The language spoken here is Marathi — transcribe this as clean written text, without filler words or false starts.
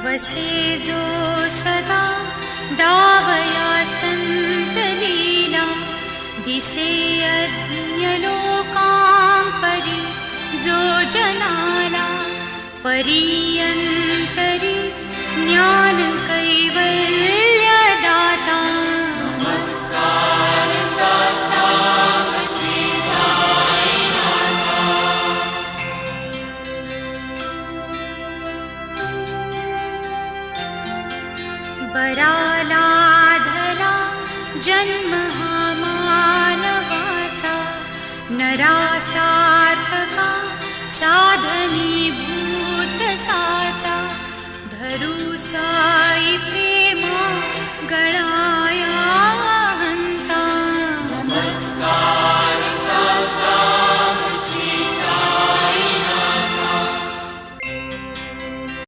वसे जो सदा डावया संत लीला, दिसे यज्ञलोकां परी जो जनाला, परीयंतरी ज्ञान कैवल्य दाता। नमस्कार साष्टांग श्री साईनाथा। बराला धरा जन्म हा मानवाचा, नरासार्थका साधनीभूत साचा, धरू सा